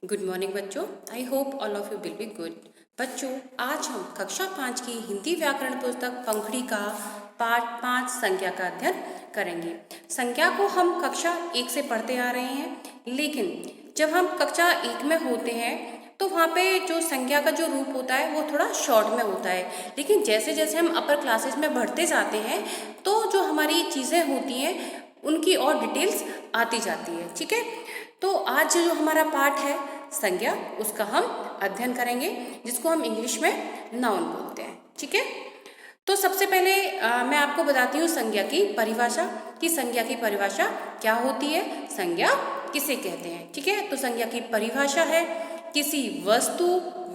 Good morning बच्चों। I hope all of you will be good. बच्चों, आज हम कक्षा 5 की हिंदी व्याकरण पुस्तक पंखुड़ी का पाठ 5 संज्ञा का अध्ययन करेंगे। संज्ञा को हम कक्षा 1 से पढ़ते आ रहे हैं, लेकिन जब हम कक्षा 1 में होते हैं तो वहाँ पे जो संज्ञा का जो रूप होता है वो थोड़ा शॉर्ट में होता है। लेकिन जैसे जैसे हम अपर क्लासेस में बढ़ते जाते हैं तो जो हमारी चीज़ें होती हैं उनकी और डिटेल्स आती जाती है। ठीक है, तो आज जो हमारा पाठ है संज्ञा, उसका हम अध्ययन करेंगे, जिसको हम इंग्लिश में नाउन बोलते हैं। ठीक है, तो सबसे पहले मैं आपको बताती हूँ संज्ञा की परिभाषा, कि संज्ञा की परिभाषा क्या होती है, संज्ञा किसे कहते हैं। ठीक है, तो संज्ञा की परिभाषा है किसी वस्तु,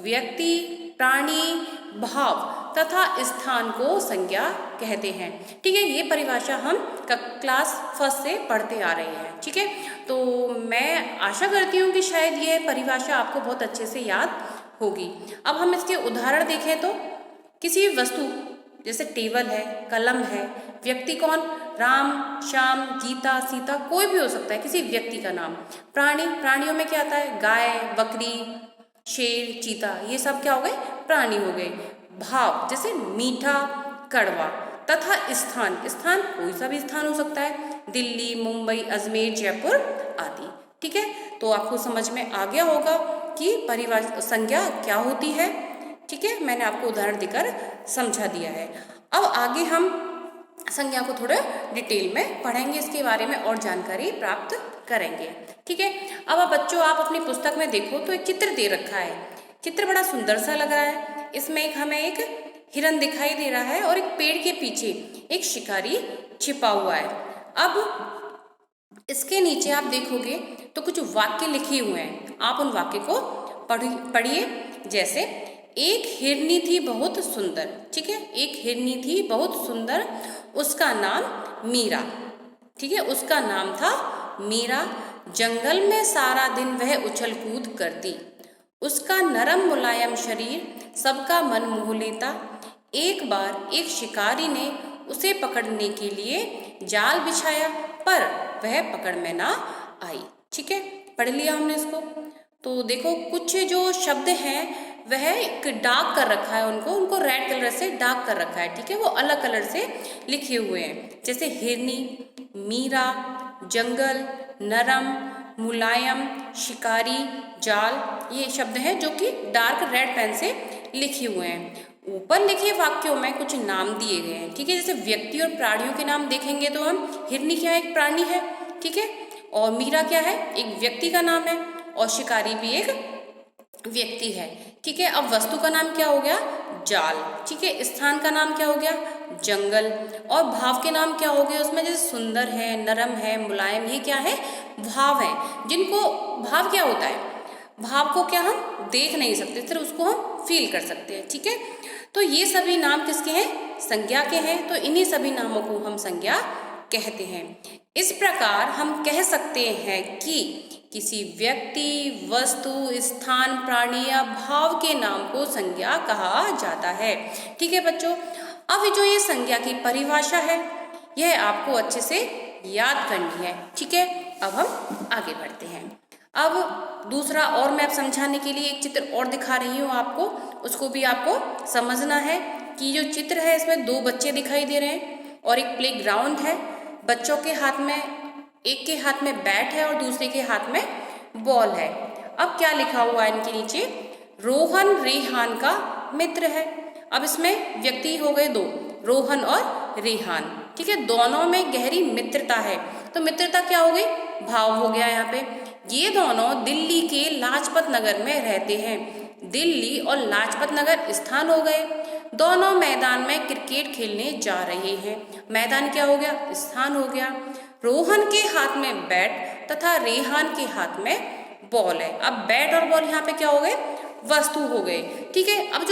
व्यक्ति, प्राणी, भाव तथा स्थान को संज्ञा कहते हैं। ठीक है, ये परिभाषा हम क्लास 1 से पढ़ते आ रहे हैं। ठीक है, तो मैं आशा करती हूँ कि शायद ये परिभाषा आपको बहुत अच्छे से याद होगी। अब हम इसके उदाहरण देखें तो किसी वस्तु जैसे टेबल है, कलम है, व्यक्ति कौन, राम, श्याम, गीता, सीता, कोई भी हो सकता है, किसी व्यक्ति का नाम। प्राणी, प्राणियों में क्या आता है, गाय, बकरी, शेर, चीता, ये सब क्या हो गए, प्राणी हो गए। भाव जैसे मीठा, कड़वा, तथा स्थान, स्थान कोई सा भी स्थान हो सकता है, दिल्ली, मुंबई, अजमेर, जयपुर आदि। ठीक है, तो आपको समझ में आ गया होगा कि परिभाषा संज्ञा क्या होती है। ठीक है, मैंने आपको उदाहरण देकर समझा दिया है। अब आगे हम संज्ञा को थोड़ा डिटेल में पढ़ेंगे, इसके बारे में और जानकारी प्राप्त करेंगे। ठीक है, अब आप बच्चों, आप अपनी पुस्तक में देखो तो एक चित्र दे रखा है। चित्र बड़ा सुंदर सा लग रहा है। इसमें हमें एक हिरन दिखाई दे रहा है और एक पेड़ के पीछे एक शिकारी छिपा हुआ है। अब इसके नीचे आप देखोगे तो कुछ वाक्य लिखे हुए हैं। आप उन वाक्य को पढ़िए। जैसे एक हिरनी थी बहुत सुंदर। ठीक है, एक हिरनी थी बहुत सुंदर, उसका नाम मीरा। ठीक है, उसका नाम था मीरा। जंगल में सारा दिन वह उछल कूद करती, उसका नरम मुलायम शरीर सबका मन मोह लेता। एक बार एक शिकारी ने उसे पकड़ने के लिए जाल बिछाया, पर वह पकड़ में ना आई। ठीक है, पढ़ लिया हमने इसको। तो देखो, कुछ जो शब्द हैं वह एक डार्क कर रखा है, उनको रेड कलर से डार्क कर रखा है। ठीक है, वो अलग कलर से लिखे हुए हैं। जैसे हिरनी, मीरा, जंगल, नरम, मुलायम, शिकारी, जाल, ये शब्द हैं जो कि डार्क रेड पेन से लिखे हुए हैं। ऊपर लिखे वाक्यों में कुछ नाम दिए गए हैं। ठीक है, जैसे व्यक्ति और प्राणियों के नाम देखेंगे तो हम, हिरनी क्या है, एक प्राणी है। ठीक है, और मीरा क्या है, एक व्यक्ति का नाम है, और शिकारी भी एक व्यक्ति है। ठीक है, अब वस्तु का नाम क्या हो गया, जाल। ठीक है, स्थान का नाम क्या हो गया, जंगल। और भाव के नाम क्या हो गए उसमें, जैसे सुंदर है, नरम है, मुलायम, ये क्या है, भाव है। जिनको भाव क्या होता है, भाव को क्या हम देख नहीं सकते, सिर्फ उसको हम फील कर सकते हैं। ठीक है, तो ये सभी नाम किसके हैं, संज्ञा के हैं। तो इन्हीं सभी नामों को हम संज्ञा कहते हैं। इस प्रकार हम कह सकते हैं कि किसी व्यक्ति, वस्तु, स्थान, प्राणी या भाव के नाम को संज्ञा कहा जाता है। ठीक है बच्चों, अब जो ये संज्ञा की परिभाषा है यह आपको अच्छे से याद करनी है। ठीक है, अब हम आगे बढ़ते हैं। अब दूसरा और मैं अब समझाने के लिए एक चित्र और दिखा रही हूँ आपको, उसको भी आपको समझना है कि जो चित्र है इसमें 2 बच्चे दिखाई दे रहे हैं और एक प्लेग्राउंड है। बच्चों के हाथ में, एक के हाथ में बैट है और दूसरे के हाथ में बॉल है। अब क्या लिखा हुआ है इनके नीचे, रोहन रेहान का मित्र है। अब इसमें व्यक्ति हो गए 2, रोहन और रेहान। ठीक है, दोनों में गहरी मित्रता है। तो मित्रता क्या हो गई, भाव हो गया यहाँ पे। ये दोनों दिल्ली के लाजपत नगर में रहते हैं। दिल्ली और लाजपत नगर स्थान हो गए। दोनों मैदान में क्रिकेट खेलने जा रहे हैं। मैदान क्या हो गया, स्थान हो गया। रोहन के हाथ में बैट तथा रेहान के हाथ में बॉल है। अब बैट और बॉल यहाँ पे क्या हो गए, वस्तु हो गए। ठीक है, अब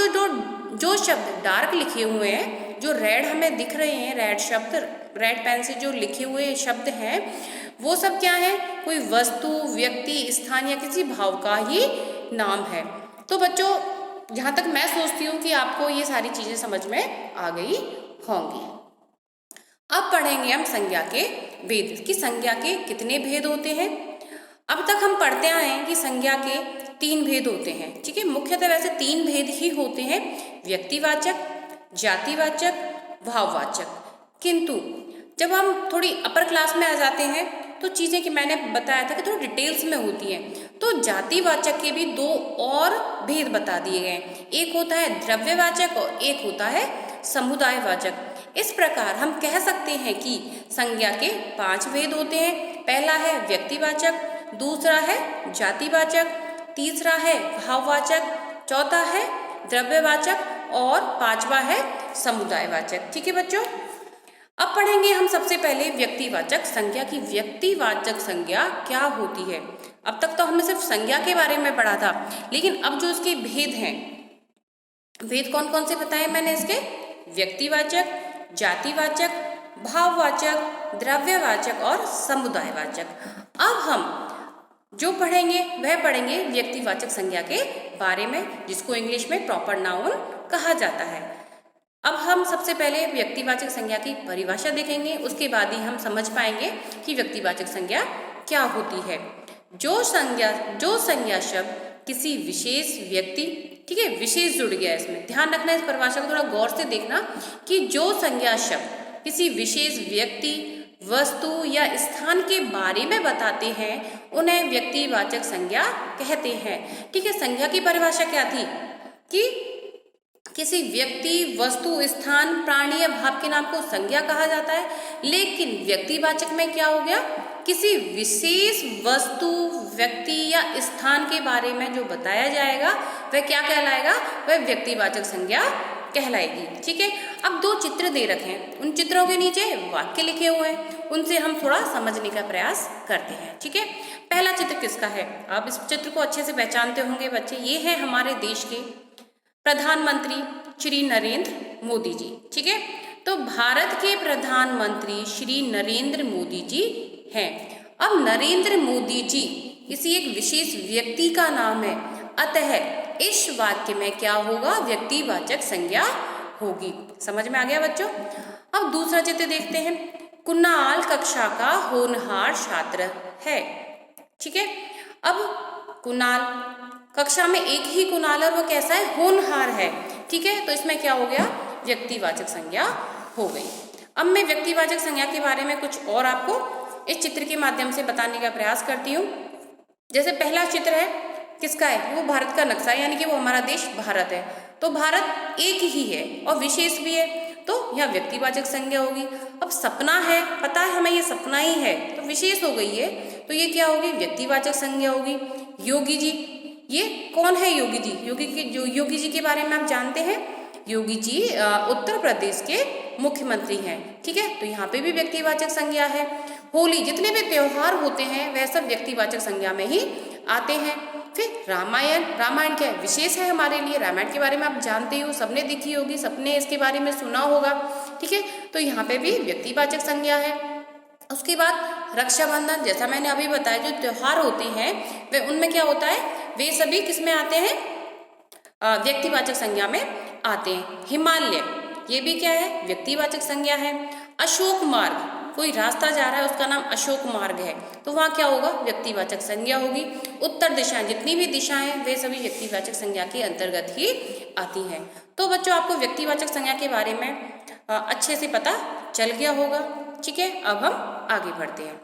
जो शब्द डार्क लिखे हुए हैं, जो रेड हमें दिख रहे हैं, रेड शब्द, रेड पेन से जो लिखे हुए शब्द हैं, वो सब क्या है, कोई वस्तु, व्यक्ति, स्थान या किसी भाव का ही नाम है। तो बच्चों, जहाँ तक मैं सोचती हूँ कि आपको ये सारी चीजें समझ में आ गई होंगी। अब पढ़ेंगे हम संज्ञा के भेद, कि संज्ञा के कितने भेद होते हैं। अब तक हम पढ़ते आए हैं कि संज्ञा के तीन भेद होते हैं, ठीक है। मुख्यतः वैसे तीन भेद ही होते हैं, व्यक्तिवाचक, जातिवाचक, भाववाचक। किंतु जब हम थोड़ी अपर क्लास में आ जाते हैं तो चीज़ें कि मैंने बताया था कि थोड़ी डिटेल्स में होती हैं, तो जातिवाचक के भी दो और भेद बता दिए गए। एक होता है द्रव्यवाचक और एक होता है समुदायवाचक। इस प्रकार हम कह सकते हैं कि संज्ञा के 5 भेद होते हैं। पहला है व्यक्तिवाचक, दूसरा है जातिवाचक, तीसरा है भाववाचक, चौथा है द्रव्यवाचक और पांचवा है समुदायवाचक। ठीक है बच्चों, अब पढ़ेंगे हम सबसे पहले व्यक्तिवाचक संज्ञा की व्यक्तिवाचक संज्ञा क्या होती है। अब तक तो हमने सिर्फ संज्ञा के बारे में पढ़ा था, लेकिन अब जो इसके भेद हैं, भेद कौन कौन से बताए मैंने इसके, व्यक्तिवाचक, जातिवाचक, भाववाचक, द्रव्यवाचक और समुदायवाचक। अब हम जो पढ़ेंगे वह पढ़ेंगे व्यक्तिवाचक संज्ञा के बारे में, जिसको इंग्लिश में प्रॉपर नाउन कहा जाता है। अब हम सबसे पहले व्यक्तिवाचक संज्ञा की परिभाषा देखेंगे, उसके बाद ही हम समझ पाएंगे कि व्यक्तिवाचक संज्ञा क्या होती है। जो संज्ञा शब्द किसी विशेष व्यक्ति, ठीक है, विशेष जुड़ गया है इसमें, ध्यान रखना इस परिभाषा को थोड़ा गौर से देखना कि जो संज्ञा शब्द किसी विशेष व्यक्ति, वस्तु या स्थान के बारे में बताते हैं उन्हें व्यक्तिवाचक संज्ञा कहते हैं। ठीक है, संज्ञा की परिभाषा क्या थी कि किसी व्यक्ति, वस्तु, स्थान, प्राणी या भाव के नाम को संज्ञा कहा जाता है, लेकिन व्यक्तिवाचक में क्या हो गया, किसी विशेष वस्तु, व्यक्ति या स्थान के बारे में जो बताया जाएगा वह क्या कहलाएगा, वह व्यक्तिवाचक संज्ञा कहलाएगी। ठीक है, अब 2 चित्र दे रखे हैं, उन चित्रों के नीचे वाक्य लिखे हुए हैं, उनसे हम थोड़ा समझने का प्रयास करते हैं। ठीक है, पहला चित्र किसका है, आप इस चित्र को अच्छे से पहचानते होंगे बच्चे। ये है हमारे देश के प्रधानमंत्री श्री नरेंद्र मोदी जी। ठीक है, तो भारत के प्रधानमंत्री श्री नरेंद्र मोदी जी हैं। अब नरेंद्र मोदी जी किसी एक विशेष व्यक्ति का नाम है, अतः इस वाक्य में क्या होगा, व्यक्तिवाचक संज्ञा होगी। समझ में आ गया बच्चों। अब दूसरा चित्र देखते हैं। कुणाल कक्षा का होनहार छात्र है। ठीक है, अब कुणाल, कक्षा में एक ही कुणाल और वो कैसा है, होनहार है। ठीक है, तो इसमें क्या हो गया, व्यक्तिवाचक संज्ञा हो गई। अब मैं व्यक्तिवाचक संज्ञा के बारे में कुछ और आपको इस चित्र के माध्यम से बताने का प्रयास करती हूँ। जैसे पहला चित्र है, किसका है, वो भारत का नक्शा, यानी कि वो हमारा देश भारत है। तो भारत एक ही है और विशेष भी है, तो यह व्यक्तिवाचक संज्ञा होगी। अब सपना है, पता है हमें ये सपना ही है, तो विशेष हो गई है, तो ये क्या होगी, व्यक्तिवाचक संज्ञा होगी। योगी जी, ये कौन है योगी जी, योगी जी के बारे में आप जानते हैं, योगी जी उत्तर प्रदेश के मुख्यमंत्री हैं। ठीक है, तो यहाँ पे भी व्यक्तिवाचक संज्ञा है। होली, जितने भी त्योहार होते हैं वह सब व्यक्तिवाचक संज्ञा में ही आते हैं। फिर रामायण, रामायण क्या है, विशेष है हमारे लिए। रामायण के बारे में आप जानते हो, सबने देखी होगी, सबने इसके बारे में सुना होगा। ठीक है, तो यहाँ पे भी व्यक्तिवाचक संज्ञा है। उसके बाद रक्षाबंधन, जैसा मैंने अभी बताया, जो त्योहार होते हैं वे उनमें क्या होता है, वे सभी किस में आते हैं, व्यक्तिवाचक संज्ञा में आते हैं। हिमालय, ये भी क्या है, व्यक्तिवाचक संज्ञा है। अशोक मार्ग, कोई रास्ता जा रहा है उसका नाम अशोक मार्ग है, तो वहाँ क्या होगा, व्यक्तिवाचक संज्ञा होगी। उत्तर दिशाएं, जितनी भी दिशाएं वे सभी व्यक्तिवाचक संज्ञा के अंतर्गत ही आती हैं। तो बच्चों, आपको व्यक्तिवाचक संज्ञा के बारे में अच्छे से पता चल गया होगा। ठीक है, अब हम आगे बढ़ते हैं।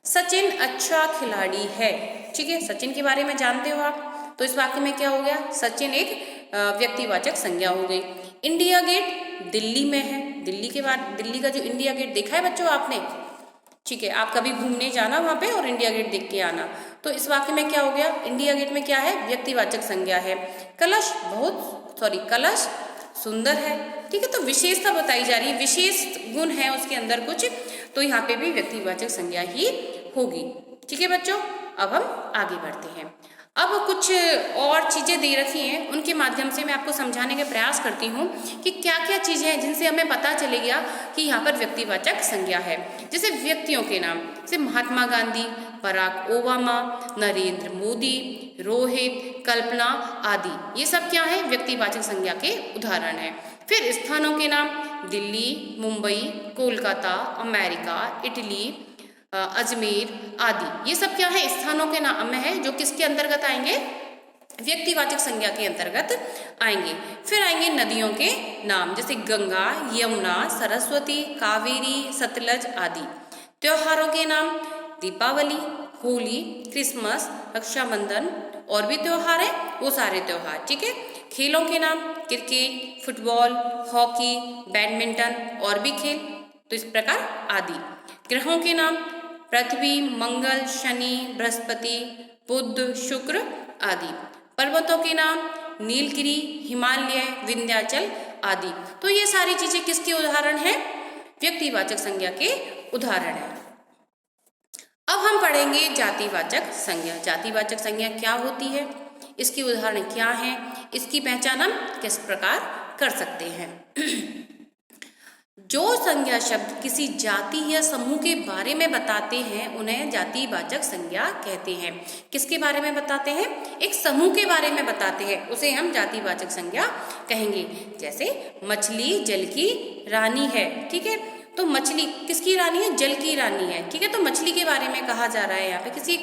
सचिन अच्छा खिलाड़ी है। ठीक है, सचिन के बारे में जानते हो आप, तो इस वाक्य में क्या हो गया, सचिन एक व्यक्तिवाचक संज्ञा हो गई। इंडिया गेट दिल्ली में है, दिल्ली का जो इंडिया गेट देखा है बच्चों आपने, ठीक है, आप कभी घूमने जाना वहाँ पे और इंडिया गेट देख के आना। तो इस वाक्य में क्या हो गया, इंडिया गेट में क्या है, व्यक्तिवाचक संज्ञा है। कलश कलश सुंदर है। ठीक है, तो विशेषता बताई जा रही है, विशेष गुण है उसके अंदर कुछ, तो यहाँ पे भी व्यक्तिवाचक संज्ञा ही होगी। ठीक है बच्चों, अब हम आगे बढ़ते हैं। अब कुछ और चीज़ें दे रखी हैं, उनके माध्यम से मैं आपको समझाने का प्रयास करती हूँ कि क्या क्या चीज़ें हैं जिनसे हमें पता चलेगा कि यहाँ पर व्यक्तिवाचक संज्ञा है। जैसे व्यक्तियों के नाम, जैसे महात्मा गांधी, बराक ओबामा, नरेंद्र मोदी, रोहित, कल्पना आदि, ये सब क्या है, व्यक्तिवाचक संज्ञा के उदाहरण हैं। फिर स्थानों के नाम, दिल्ली, मुंबई, कोलकाता, अमेरिका, इटली, अजमेर आदि, ये सब क्या है, स्थानों के नाम में है, जो किसके अंतर्गत आएंगे, व्यक्तिवाचक संज्ञा के अंतर्गत आएंगे। फिर आएंगे नदियों के नाम, जैसे गंगा, यमुना, सरस्वती, कावेरी, सतलज आदि। त्योहारों के नाम, दीपावली, होली, क्रिसमस, रक्षाबंधन, और भी त्योहार है वो सारे त्योहार, ठीक है। खेलों के नाम, क्रिकेट, फुटबॉल, हॉकी, बैडमिंटन, और भी खेल, तो इस प्रकार आदि। ग्रहों के नाम, पृथ्वी, मंगल, शनि, बृहस्पति, बुध, शुक्र आदि। पर्वतों के नाम, नीलगिरी, हिमालय, विंध्याचल आदि। तो ये सारी चीजें किसके उदाहरण हैं? व्यक्तिवाचक संज्ञा के उदाहरण हैं। अब हम पढ़ेंगे जातिवाचक संज्ञा। जातिवाचक संज्ञा क्या होती है, इसकी उदाहरण क्या है, इसकी पहचान हम किस प्रकार कर सकते हैं। जो संज्ञा शब्द किसी जाति या समूह के बारे में बताते हैं उन्हें जातिवाचक संज्ञा कहते हैं। किसके बारे में बताते हैं? एक समूह के बारे में बताते हैं, उसे हम जातिवाचक संज्ञा कहेंगे। जैसे मछली जल की रानी है, ठीक है। तो मछली किसकी रानी है? जल की रानी है, ठीक है। तो मछली के बारे में कहा जा रहा है, यहाँ पे किसी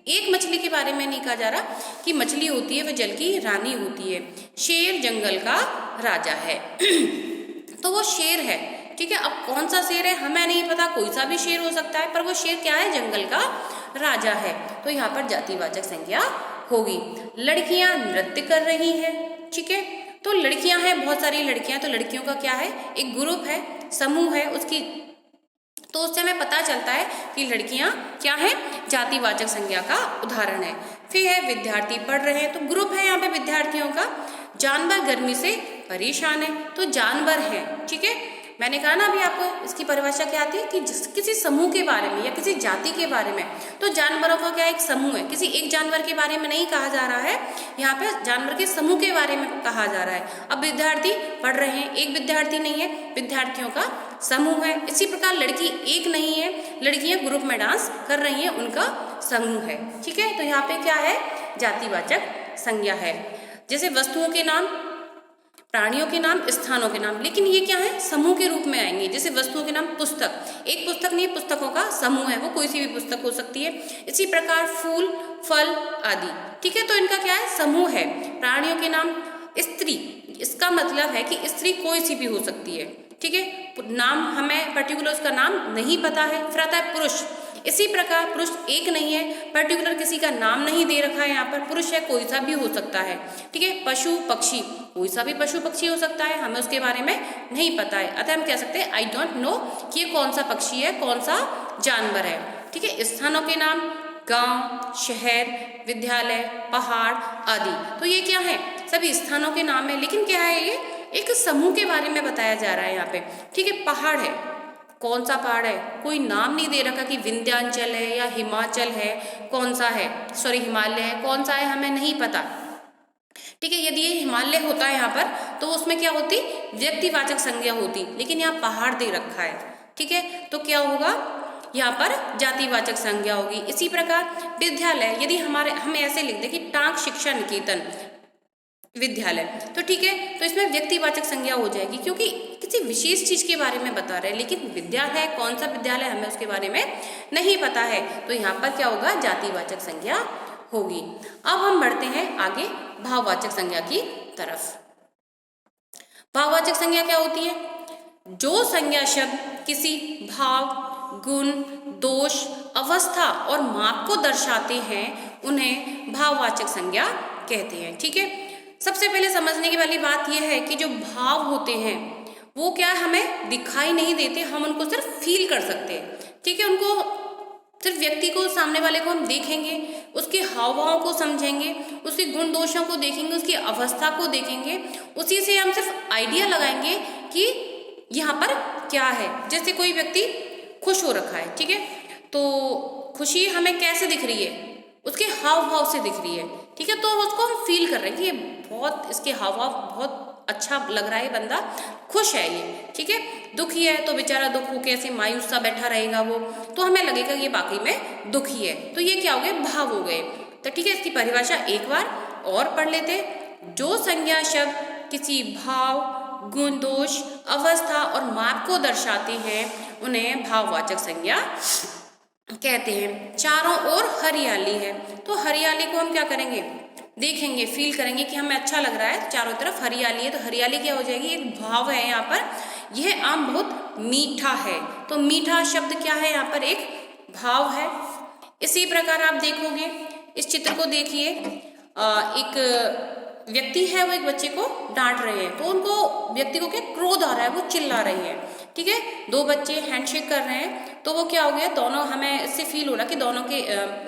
एक मछली के बारे में नहीं कहा जा रहा कि मछली होती है वह जल की रानी होती है। शेर जंगल का राजा है तो वो शेर है, ठीक है। अब कौन सा शेर है हमें नहीं पता, कोई सा भी शेर हो सकता है, पर वो शेर क्या है? जंगल का राजा है। तो यहाँ पर जातिवाचक संज्ञा होगी। लड़कियां नृत्य कर रही हैं, ठीक है। तो लड़कियां हैं, बहुत सारी लड़कियां, तो लड़कियों का क्या है? एक ग्रुप है, समूह है उसकी, तो उससे हमें पता चलता है कि लड़कियां क्या है? जातिवाचक संज्ञा का उदाहरण है। फिर है विद्यार्थी पढ़ रहे हैं, तो ग्रुप है यहाँ पे विद्यार्थियों का। जानवर गर्मी से परेशान है, तो जानवर है, ठीक है। मैंने कहा ना अभी आपको इसकी परिभाषा क्या आती है कि किसी समूह के बारे में या किसी जाति के बारे में, तो जानवरों का क्या एक समूह है, किसी एक जानवर के बारे में नहीं कहा जा रहा है, यहाँ पे जानवर के समूह के बारे में कहा जा रहा है। अब विद्यार्थी पढ़ रहे हैं, एक विद्यार्थी नहीं है, विद्यार्थियों का समूह है। इसी प्रकार लड़की एक नहीं है, लड़कियां ग्रुप में डांस कर रही हैं, उनका समूह है, ठीक है। तो यहाँ पे क्या है? जातिवाचक संज्ञा है। जैसे वस्तुओं के नाम, प्राणियों के नाम, स्थानों के नाम, लेकिन ये क्या है? समूह के रूप में आएंगे। जैसे वस्तुओं के नाम, पुस्तक, एक पुस्तक नहीं, पुस्तकों का समूह है, वो कोई सी भी पुस्तक हो सकती है। इसी प्रकार फूल, फल आदि, ठीक है। तो इनका क्या है? समूह है। प्राणियों के नाम, स्त्री, इसका मतलब है कि स्त्री कोई सी भी हो सकती है, ठीक है। नाम हमें पर्टिकुलर उसका नाम नहीं पता है। फिर आता है पुरुष, इसी प्रकार पुरुष एक नहीं है, पर्टिकुलर किसी का नाम नहीं दे रखा है यहाँ पर, पुरुष है, कोई सा भी हो सकता है, ठीक है। पशु पक्षी, कोई सा भी पशु पक्षी हो सकता है, हमें उसके बारे में नहीं पता है, अतः हम कह सकते हैं आई डोंट नो कि ये कौन सा पक्षी है, कौन सा जानवर है, ठीक है। स्थानों के नाम, गांव, शहर, विद्यालय, पहाड़ आदि। तो ये क्या है? सभी स्थानों के नाम है, लेकिन क्या है? ये एक समूह के बारे में बताया जा रहा है यहाँ पे, ठीक है। पहाड़ है, कौन सा पहाड़ है? कोई नाम नहीं दे रखा कि विंध्याचल है या हिमाचल है, कौन सा है, सॉरी हिमालय है, कौन सा है हमें नहीं पता, ठीक है। यदि ये हिमालय होता है यहाँ पर तो उसमें क्या होती? व्यक्तिवाचक संज्ञा होती, लेकिन यहाँ पहाड़ दे रखा है, ठीक है। तो क्या होगा? यहाँ पर जातिवाचक संज्ञा होगी। इसी प्रकार विद्यालय, यदि हम ऐसे लिख दें कि टांक शिक्षा निकेतन विद्यालय, तो ठीक है, तो इसमें व्यक्तिवाचक संज्ञा हो जाएगी, क्योंकि किसी विशेष चीज के बारे में बता रहे हैं, लेकिन विद्यालय कौन सा विद्यालय हमें उसके बारे में नहीं पता है, तो यहाँ पर क्या होगा? जातिवाचक संज्ञा होगी। अब हम बढ़ते हैं आगे भाववाचक संज्ञा की तरफ। भाववाचक संज्ञा क्या होती है? जो संज्ञा शब्द किसी भाव, गुण, दोष, अवस्था और माप को दर्शाते हैं उन्हें भाववाचक संज्ञा कहते हैं, ठीक है। सबसे पहले समझने की वाली बात यह है कि जो भाव होते हैं वो क्या हमें दिखाई नहीं देते, हम उनको सिर्फ फील कर सकते हैं, ठीक है। उनको सिर्फ व्यक्ति को, सामने वाले को हम देखेंगे, उसके हाव भाव को समझेंगे, उसके गुण दोषों को देखेंगे, उसकी अवस्था को देखेंगे, उसी से हम सिर्फ आइडिया लगाएंगे कि यहाँ पर क्या है। जैसे कोई व्यक्ति खुश हो रखा है, ठीक है, तो खुशी हमें कैसे दिख रही है? उसके हाव भाव से दिख रही है, ठीक है। तो उसको हम फील कर रहे हैं कि ये बहुत, इसके हाव भाव बहुत अच्छा लग रहा है, बंदा खुश है ये, ठीक है। दुखी है तो बेचारा दुख हो के ऐसे मायूस सा बैठा रहेगा वो, तो हमें लगेगा ये वाकई में दुखी है। तो ये क्या हो गए? भाव हो गए। तो ठीक है, इसकी परिभाषा एक बार और पढ़ लेते। जो संज्ञा शब्द किसी भाव, गुण, दोष, अवस्था और माप को दर्शाते हैं उन्हें भाववाचक संज्ञा कहते हैं। चारों ओर हरियाली है, तो हरियाली को हम क्या करेंगे? देखेंगे, फील करेंगे कि हमें अच्छा लग रहा है, चारों तरफ हरियाली है, तो हरियाली क्या हो जाएगी, एक भाव है यहाँ पर, यह आम बहुत मीठा है। तो मीठा शब्द क्या है यहाँ पर, एक भाव है। इसी प्रकार आप देखोगे, इस चित्र को देखिए, एक व्यक्ति है, वो एक बच्चे को डांट रहे हैं, तो उनको व्यक्ति को क्या क्रोध आ रहा है, वो चिल्ला रहे हैं, ठीक है। दो बच्चे हैंडशेक कर रहे हैं, तो वो क्या हो गया, दोनों, हमें इससे फील हो रहा कि दोनों के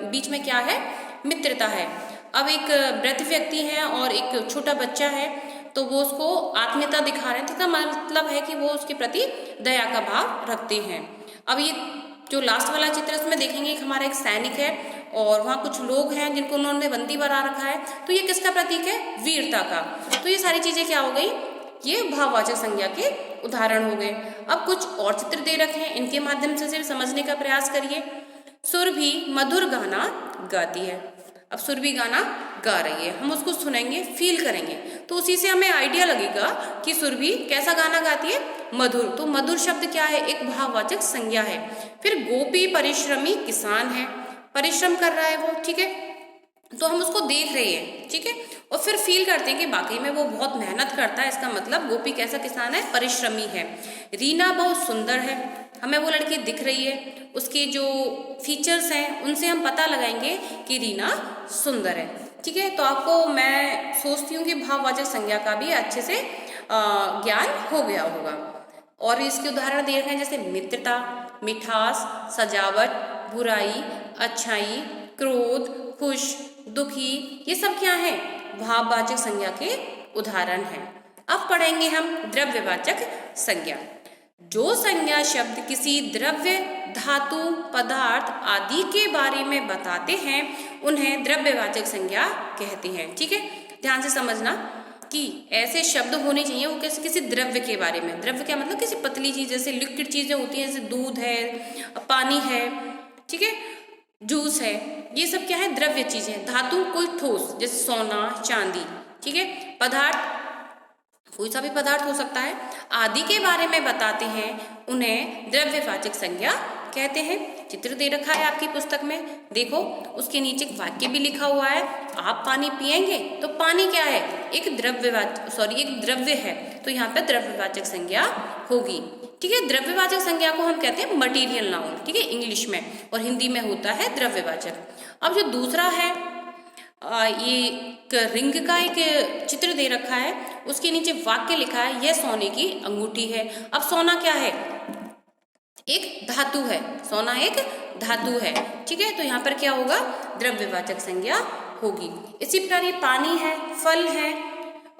बीच में क्या है, मित्रता है। अब एक वृद्ध व्यक्ति है और एक छोटा बच्चा है, तो वो उसको आत्मीयता दिखा रहे हैं, तो इसका मतलब है कि वो उसके प्रति दया का भाव रखते हैं। अब ये जो लास्ट वाला चित्र इसमें देखेंगे, एक हमारा एक सैनिक है और वहाँ कुछ लोग हैं जिनको उन्होंने बंदी बना रखा है, तो ये किसका प्रतीक है, वीरता का। तो ये सारी चीजें क्या हो गई, ये भाववाचक संज्ञा के उदाहरण हो गए। अब कुछ और चित्र दे रखे हैं, इनके माध्यम से समझने का प्रयास करिए। सुरभि मधुर गाना गाती है। अब सुरभि गाना गा रही है, हम उसको सुनेंगे, फील करेंगे, तो उसी से हमें आइडिया लगेगा कि सुरभि कैसा गाना गाती है, मधुर। तो मधुर शब्द क्या है, एक भाववाचक संज्ञा है। फिर गोपी परिश्रमी किसान है, परिश्रम कर रहा है वो, ठीक है, तो हम उसको देख रहे हैं, ठीक है, और फिर फील करते हैं कि वाकई में वो बहुत मेहनत करता है, इसका मतलब गोपी कैसा किसान है, परिश्रमी है। रीना बहुत सुंदर है, हमें वो लड़की दिख रही है, उसके जो फीचर्स हैं उनसे हम पता लगाएंगे कि रीना सुंदर है, ठीक है। तो आपको मैं सोचती हूँ कि भाववाचक संज्ञा का भी अच्छे से ज्ञान हो गया होगा। और इसके उदाहरण दे रखे हैं, जैसे मित्रता, मिठास, सजावट, बुराई, अच्छाई, क्रोध, खुश, दुखी, ये सब क्या है, भाववाचक संज्ञा के उदाहरण हैं। अब पढ़ेंगे हम द्रव्यवाचक संज्ञा। जो संज्ञा शब्द किसी द्रव्य, धातु, पदार्थ आदि के बारे में बताते हैं, उन्हें द्रव्यवाचक संज्ञा कहते हैं, ठीक है। ध्यान से समझना कि ऐसे शब्द होने चाहिए वो किसी द्रव्य के बारे में। द्रव्य क्या मतलब, किसी पतली चीज, जैसे लिक्विड चीजें होती हैं, जैसे दूध है, पानी है, ठीक है, जूस है, ये सब क्या है, द्रव्य चीजें। धातु कोई ठोस, जैसे सोना, चांदी, ठीक है। पदार्थ कोई सा भी पदार्थ हो सकता है। आदि के बारे में बताते हैं, उन्हें द्रव्यवाचक संज्ञा कहते हैं। चित्र दे रखा है आपकी पुस्तक में, देखो उसके नीचे एक वाक्य भी लिखा हुआ है, आप पानी पिएंगे, तो पानी क्या है, एक एक द्रव्य है, तो यहाँ पे द्रव्यवाचक संज्ञा होगी, ठीक है। द्रव्यवाचक संज्ञा को हम कहते हैं मटीरियल नाउन, ठीक है, इंग्लिश में, और हिंदी में होता है द्रव्यवाचक। अब जो दूसरा है, ये एक रिंग का एक चित्र दे रखा है, उसके नीचे वाक्य लिखा है, यह सोने की अंगूठी है। अब सोना क्या है, एक धातु है, सोना एक धातु है, ठीक है, तो यहाँ पर क्या होगा, द्रव्यवाचक संज्ञा होगी। इसी प्रकार ये पानी है, फल है,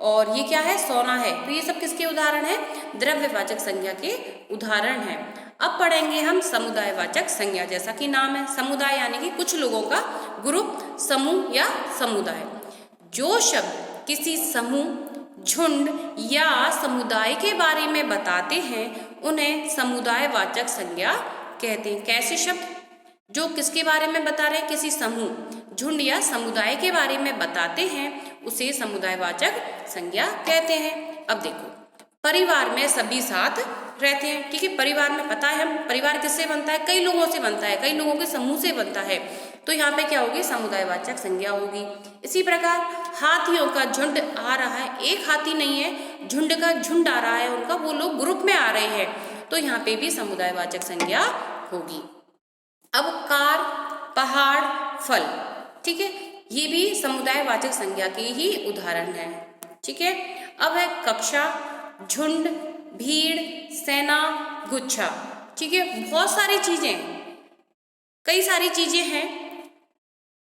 और ये क्या है, सोना है, तो ये सब किसके उदाहरण है, द्रव्यवाचक संज्ञा के उदाहरण है। अब पढ़ेंगे हम समुदायवाचक संज्ञा, जैसा कि नाम है, समुदाय यानी कि कुछ लोगों का ग्रुप, समूह या समुदाय। जो शब्द किसी समूह, झुंड या समुदाय के बारे में बताते हैं, उन्हें समुदायवाचक संज्ञा कहते हैं। कैसे शब्द, जो किसके बारे में बता रहे हैं, किसी समूह, झुंड या समुदाय के बारे में बताते हैं, उसे समुदायवाचक संज्ञा कहते हैं। अब देखो, परिवार में सभी साथ रहते हैं, ठीक है, परिवार में पता है हम, परिवार किससे बनता है, कई लोगों से बनता है, कई लोगों के समूह से बनता है, तो यहाँ पे क्या होगी, समुदायवाचक संज्ञा होगी। इसी प्रकार हाथियों का झुंड आ रहा है, एक हाथी नहीं है, झुंड का झुंड आ रहा है उनका, वो लोग ग्रुप में आ रहे हैं, तो यहाँ पे भी समुदायवाचक संज्ञा होगी। अब कार, पहाड़, फल, ठीक है, ये भी समुदायवाचक संज्ञा के ही उदाहरण है, ठीक है। अब है कक्षा, झुंड, भीड़, सेना, गुच्छा, ठीक है, बहुत सारी चीजें, कई सारी चीजें हैं,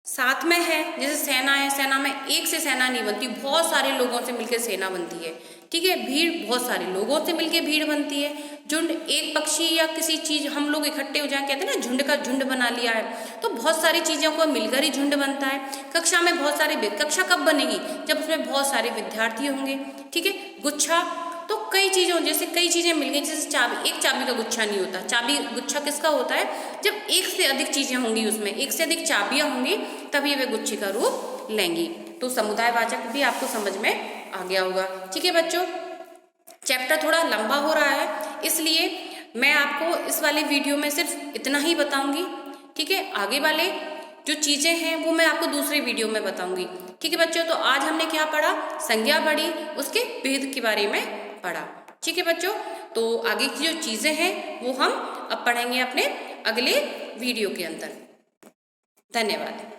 साथ में है, जैसे सेना है, सेना में एक से सेना नहीं बनती, बहुत सारे लोगों से मिलकर सेना बनती है, ठीक है। भीड़, बहुत सारे लोगों से मिलकर भीड़ बनती है। झुंड, एक पक्षी या किसी चीज, हम लोग इकट्ठे हो जाए, कहते हैं ना झुंड का झुंड बना लिया है, तो बहुत सारी चीजों को मिलकर ही झुंड बनता है। कक्षा में बहुत सारे, कक्षा कब बनेगी, जब उसमें बहुत सारे विद्यार्थी होंगे, ठीक है। गुच्छा, तो कई चीजों, जैसे कई चीजें मिल गई, जैसे चाबी, एक चाबी का गुच्छा नहीं होता, चाबी गुच्छा किसका होता है, जब एक से अधिक चीजें होंगी, उसमें एक से अधिक चाबियां होंगी, तभी वे गुच्छे का रूप लेंगी। तो समुदायवाचक भी आपको समझ में आ गया होगा, ठीक है बच्चों। चैप्टर थोड़ा लंबा हो रहा है, इसलिए मैं आपको इस वाले वीडियो में सिर्फ इतना ही बताऊंगी, ठीक है। आगे वाले जो चीजें हैं वो मैं आपको दूसरे वीडियो में बताऊंगी। ठीक है बच्चों, तो आज हमने क्या पढ़ा, संज्ञा पढ़ी, उसके भेद के बारे में पढ़ा। ठीक है बच्चों, तो आगे की जो चीजें हैं वो हम अब पढ़ेंगे अपने अगले वीडियो के अंदर। धन्यवाद।